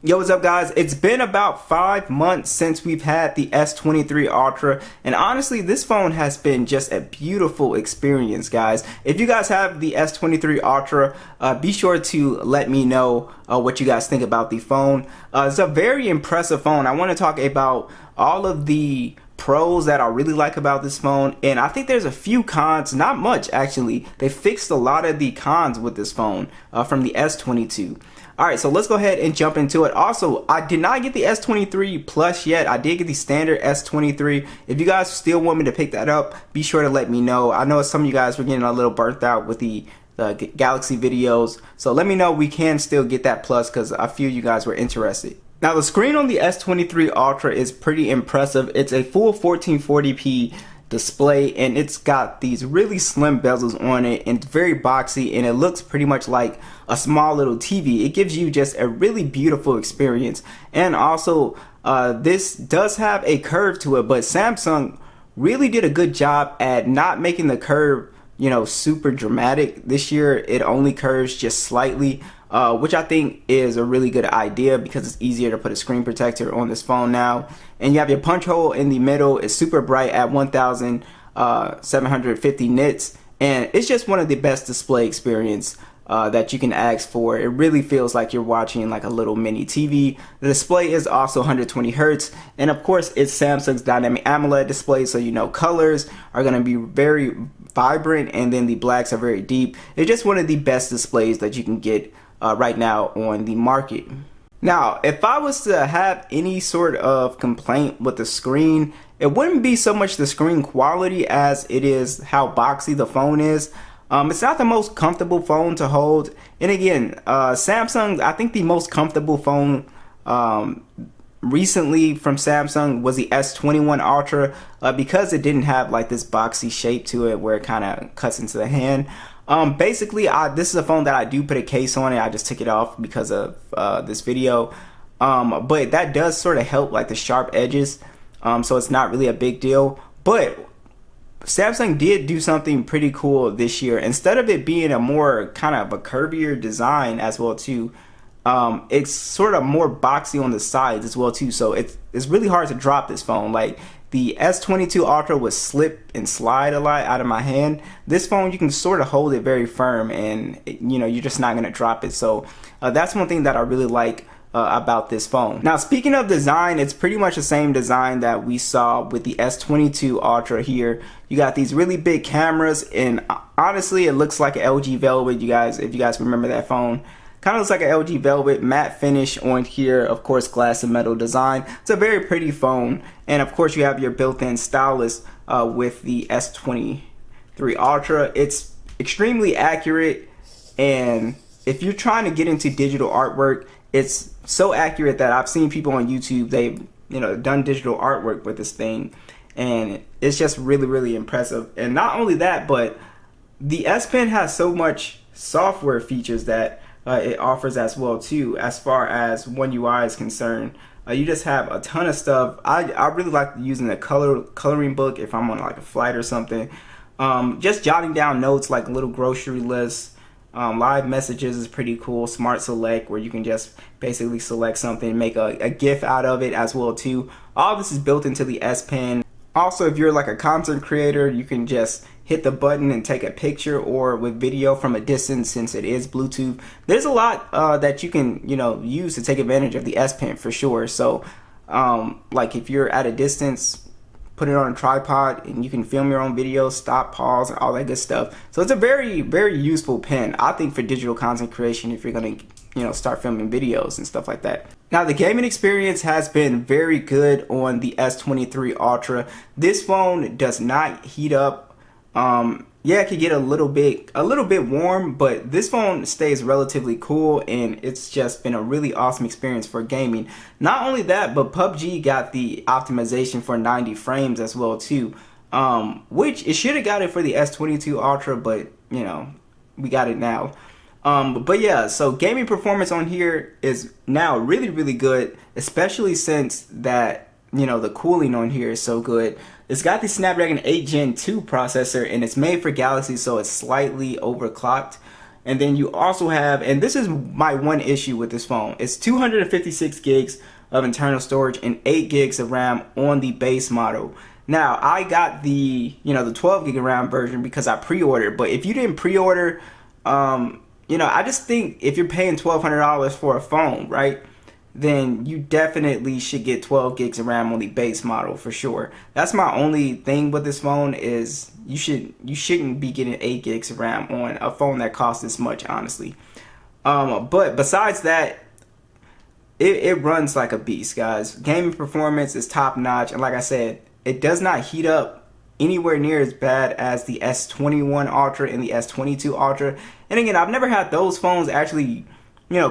Yo, what's up guys? It's been about 5 months since we've had the S23 Ultra, and honestly this phone has been just a beautiful experience, guys. If you guys have the S23 Ultra, be sure to let me know what you guys think about the phone. It's a very impressive phone. I want to talk about all of the pros that I really like about this phone, and I think there's a few cons, not much actually. They fixed a lot of the cons with this phone from the S22. Alright, so let's go ahead and jump into it. Also, I did not get the S23 Plus yet. I did get the standard S23. If you guys still want me to pick that up, be sure to let me know. I know some of you guys were getting a little burnt out with the Galaxy videos, so let me know. We can still get that Plus because a few of you guys were interested. Now, the screen on the S23 Ultra is pretty impressive. It's a full 1440p display, and it's got these really slim bezels on it, and it's very boxy, and it looks pretty much like a small little TV. It gives you just a really beautiful experience. And also this does have a curve to it, but Samsung really did a good job at not making the curve, you know, super dramatic. This year it only curves just slightly, which I think is a really good idea because it's easier to put a screen protector on this phone now. And you have your punch hole in the middle. It's super bright at 1750 nits, and it's just one of the best display experience that you can ask for. It really feels like you're watching like a little mini TV. The display is also 120 Hertz, and of course it's Samsung's dynamic AMOLED display, so you know colors are going to be very vibrant, and then the blacks are very deep. It's just one of the best displays that you can get right now on the market. Now, if I was to have any sort of complaint with the screen, it wouldn't be so much the screen quality as it is how boxy the phone is. It's not the most comfortable phone to hold. And again, Samsung, I think the most comfortable phone recently from Samsung was the S21 Ultra, because it didn't have like this boxy shape to it where it kind of cuts into the hand. Basically, this is a phone that I do put a case on it. I just took it off because of this video, but that does sort of help like the sharp edges, so it's not really a big deal. But Samsung did do something pretty cool this year. Instead of it being a more kind of a curvier design as well too, it's sort of more boxy on the sides as well too, so it's really hard to drop this phone. Like the S22 Ultra would slip and slide a lot out of my hand. This phone, you can sort of hold it very firm, and you know, you're just not going to drop it. So that's one thing that I really like about this phone. Now, speaking of design, it's pretty much the same design that we saw with the S22 Ultra here. You got these really big cameras, and honestly it looks like an LG Velvet. You guys, if you guys remember that phone, kind of looks like an LG Velvet. Matte finish on here, of course glass and metal design. It's a very pretty phone, and of course you have your built-in stylus with the S23 Ultra. It's extremely accurate, and if you're trying to get into digital artwork, it's so accurate that I've seen people on YouTube, they've done digital artwork with this thing, and it's just really impressive. And not only that, but the S Pen has so much software features that it offers as well too, as far as One UI is concerned. You just have a ton of stuff. I really like using a coloring book if I'm on like a flight or something. Just jotting down notes like little grocery lists. Live messages is pretty cool. Smart select, where you can just basically select something, make a GIF out of it as well too. All this is built into the S Pen. Also, if you're like a content creator, you can just hit the button and take a picture, or with video from a distance, since it is Bluetooth. There's a lot that you can use to take advantage of the S Pen for sure. So like if you're at a distance, put it on a tripod and you can film your own videos, stop, pause, and all that good stuff. So it's a very useful pen, I think, for digital content creation if you're gonna start filming videos and stuff like that. Now, the gaming experience has been very good on the S23 Ultra. This phone does not heat up. Yeah, it could get a little bit warm, but this phone stays relatively cool, and it's just been a really awesome experience for gaming. Not only that, but PUBG got the optimization for 90 frames as well too, which it should have got it for the S22 Ultra, but we got it now. But yeah, so gaming performance on here is now really good, especially since that the cooling on here is so good. It's got the Snapdragon 8 Gen 2 processor, and it's made for Galaxy, so it's slightly overclocked. And then you also have, and this is my one issue with this phone, it's 256 gigs of internal storage and 8 gigs of RAM on the base model. Now, I got the, the 12 gig of RAM version because I pre-ordered, but if you didn't pre-order, I just think if you're paying $1,200 for a phone, right, then you definitely should get 12 gigs of RAM on the base model for sure. That's my only thing with this phone is you shouldn't be getting 8 gigs of RAM on a phone that costs this much, honestly. But besides that, it runs like a beast, guys. Gaming performance is top notch, and like I said, it does not heat up anywhere near as bad as the S21 Ultra and the S22 Ultra. And again, I've never had those phones actually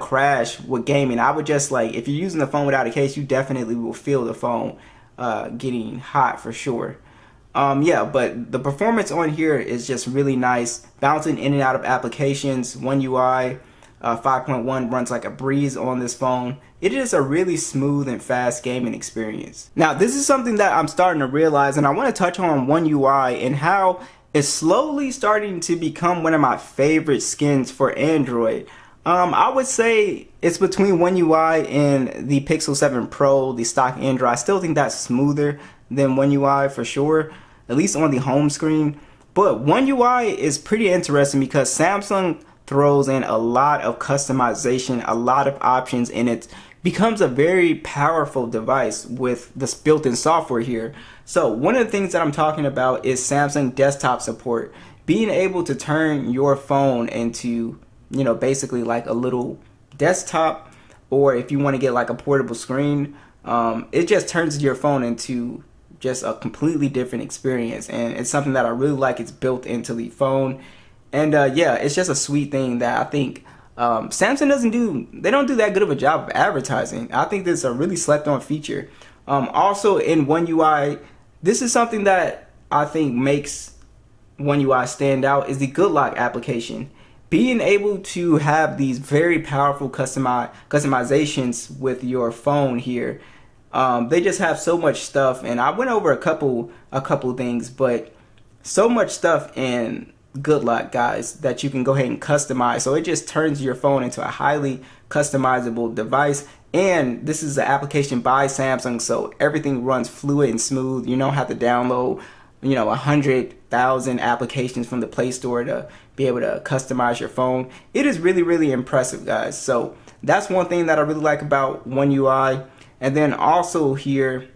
crash with gaming. I would just if you're using the phone without a case, you definitely will feel the phone getting hot for sure. Yeah, but the performance on here is just really nice. Bouncing in and out of applications. One UI 5.1 runs like a breeze on this phone. It is a really smooth and fast gaming experience. Now, this is something that I'm starting to realize, and I want to touch on One UI and how it's slowly starting to become one of my favorite skins for Android. I would say it's between One UI and the Pixel 7 Pro, the stock Android. I still think that's smoother than One UI for sure, at least on the home screen. But One UI is pretty interesting because Samsung throws in a lot of customization, a lot of options, and it becomes a very powerful device with this built-in software here. So one of the things that I'm talking about is Samsung desktop support. Being able to turn your phone into basically like a little desktop, or if you want to get like a portable screen, it just turns your phone into just a completely different experience, and it's something that I really like. It's built into the phone, and yeah, it's just a sweet thing that I think Samsung don't do that good of a job of advertising. I think this is a really slept on feature. Also in One UI, this is something that I think makes One UI stand out is the Good Lock application. Being able to have these very powerful customizations with your phone here, they just have so much stuff, and I went over a couple things, but so much stuff in Good Lock, guys, that you can go ahead and customize. So it just turns your phone into a highly customizable device. And this is an application by Samsung, so everything runs fluid and smooth. You don't have to download 100,000 applications from the Play Store to be able to customize your phone. It is really, really impressive, guys. So that's one thing that I really like about One UI. And then also here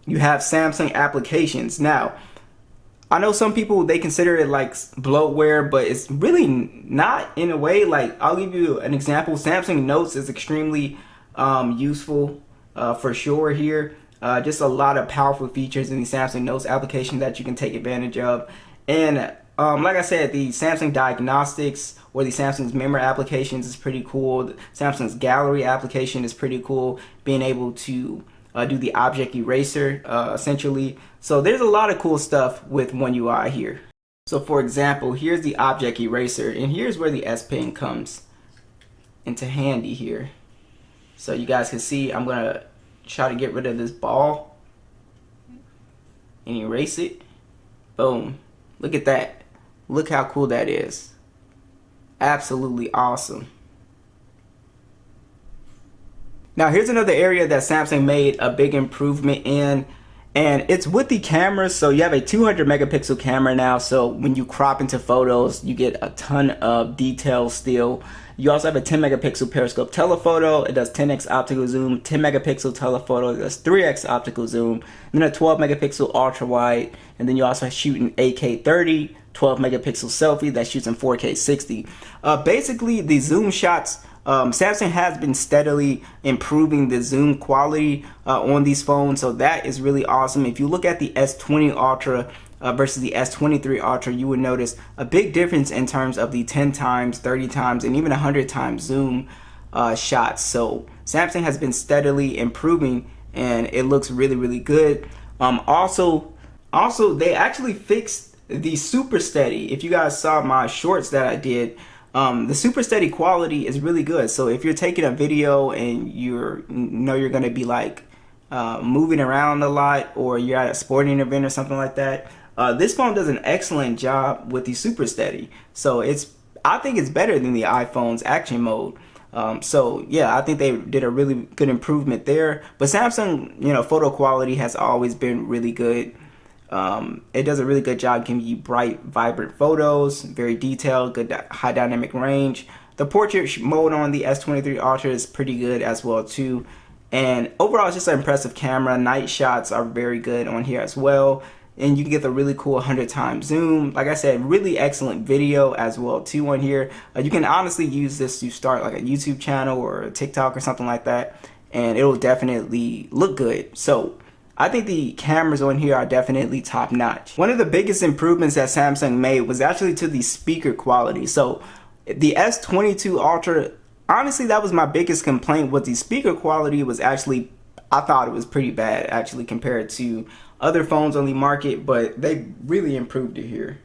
you have Samsung applications. Now, I know some people, they consider it like bloatware, but it's really not in a way. Like, I'll give you an example. Samsung Notes is extremely useful for sure here. Just a lot of powerful features in the Samsung Notes application that you can take advantage of. And like I said, the Samsung Diagnostics or the Samsung's Memory applications is pretty cool. The Samsung's Gallery application is pretty cool. Being able to do the object eraser essentially. So there's a lot of cool stuff with One UI here. So for example, here's the object eraser, and here's where the S Pen comes into handy here. So you guys can see I'm gonna try to get rid of this ball and erase it. Boom. Look at that. Look how cool that is. Absolutely awesome. Now here's another area that Samsung made a big improvement in, and it's with the cameras. So you have a 200 megapixel camera now, so when you crop into photos you get a ton of detail still. You also have a 10 megapixel periscope telephoto. It does 10x optical zoom. 10 megapixel telephoto, it does 3x optical zoom. And then a 12 megapixel ultra wide, and then you also shoot in 8K 30, 12 megapixel selfie that shoots in 4K 60. Basically the zoom shots, Samsung has been steadily improving the zoom quality on these phones, so that is really awesome. If you look at the S20 Ultra versus the S23 Ultra, you would notice a big difference in terms of the 10 times, 30 times, and even 100 times zoom shots. So Samsung has been steadily improving, and it looks really, really good. Also, they actually fixed the super steady. If you guys saw my shorts that I did, the super steady quality is really good. So if you're taking a video and you're going to be like moving around a lot, or you're at a sporting event or something like that, this phone does an excellent job with the super steady. So it's I think it's better than the iPhone's action mode. So yeah, I think they did a really good improvement there. But Samsung, you know, photo quality has always been really good. It does a really good job giving you bright, vibrant photos, very detailed, good high dynamic range. The portrait mode on the S23 Ultra is pretty good as well too. And overall, it's just an impressive camera. Night shots are very good on here as well. And you can get the really cool 100 times zoom. Like I said, really excellent video as well too on here. You can honestly use this to start like a YouTube channel or a TikTok or something like that, and it'll definitely look good. So I think the cameras on here are definitely top notch. One of the biggest improvements that Samsung made was actually to the speaker quality. So the S22 Ultra, honestly, that was my biggest complaint with the speaker quality. Was actually, I thought it was pretty bad actually compared to other phones on the market, but they really improved it here.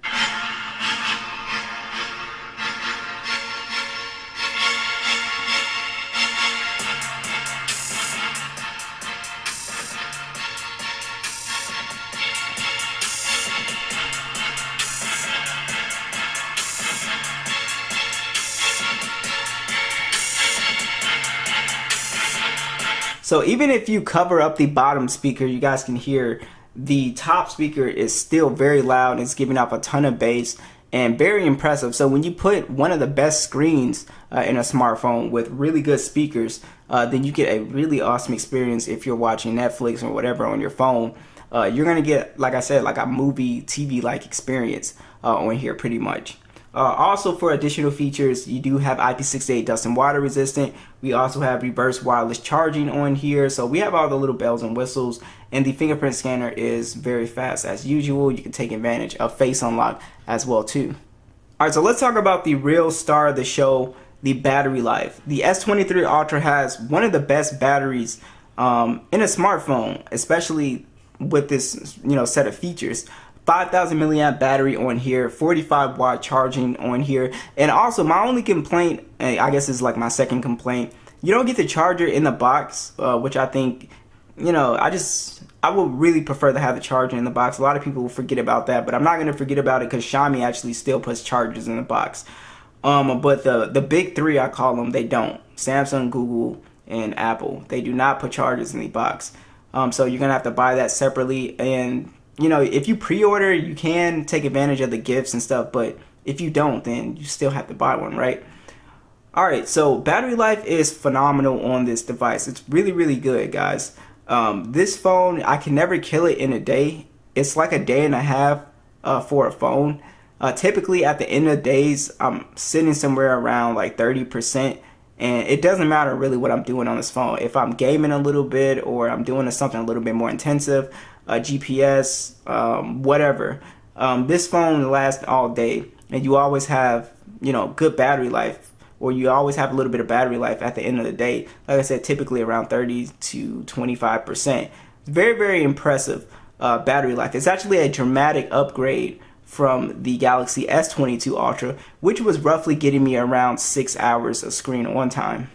So even if you cover up the bottom speaker, you guys can hear the top speaker is still very loud. It's giving off a ton of bass and very impressive. So when you put one of the best screens in a smartphone with really good speakers, then you get a really awesome experience if you're watching Netflix or whatever on your phone. You're gonna get, like I said, like a movie TV-like experience on here pretty much. Also, for additional features, you do have IP68 dust and water resistant. We also have reverse wireless charging on here. So we have all the little bells and whistles, and the fingerprint scanner is very fast as usual. You can take advantage of face unlock as well too. All right, so let's talk about the real star of the show, the battery life. The S23 Ultra has one of the best batteries in a smartphone, especially with this, you know, set of features. 5,000 milliamp battery on here, 45 watt charging on here. And also my only complaint, I guess is like my second complaint, you don't get the charger in the box, which I think, you know, I would really prefer to have the charger in the box. A lot of people will forget about that, but I'm not going to forget about it because Xiaomi actually still puts chargers in the box. But the big three, I call them, they don't. Samsung, Google, and Apple. They do not put chargers in the box. So you're going to have to buy that separately. And you know, if you pre-order, you can take advantage of the gifts and stuff, but if you don't, then you still have to buy one, right? All right, so battery life is phenomenal on this device. It's really, really good, guys. This phone, I can never kill it in a day. It's like a day and a half for a phone. Typically, at the end of days, I'm sitting somewhere around like 30%. And it doesn't matter really what I'm doing on this phone. If I'm gaming a little bit or I'm doing something a little bit more intensive, GPS, whatever, this phone lasts all day, and you always have, you know, good battery life, or you always have a little bit of battery life at the end of the day. Like I said, typically around 30 to 25%. Very, very impressive battery life. It's actually a dramatic upgrade from the Galaxy S22 Ultra, which was roughly getting me around 6 hours of screen on time.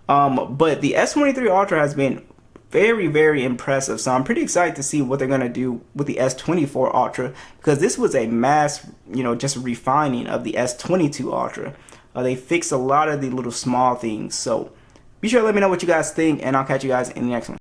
But the S23 Ultra has been very, very impressive. So I'm pretty excited to see what they're going to do with the S24 Ultra, because this was a mass, you know, just refining of the S22 Ultra. They fixed a lot of the little small things. So be sure to let me know what you guys think, and I'll catch you guys in the next one.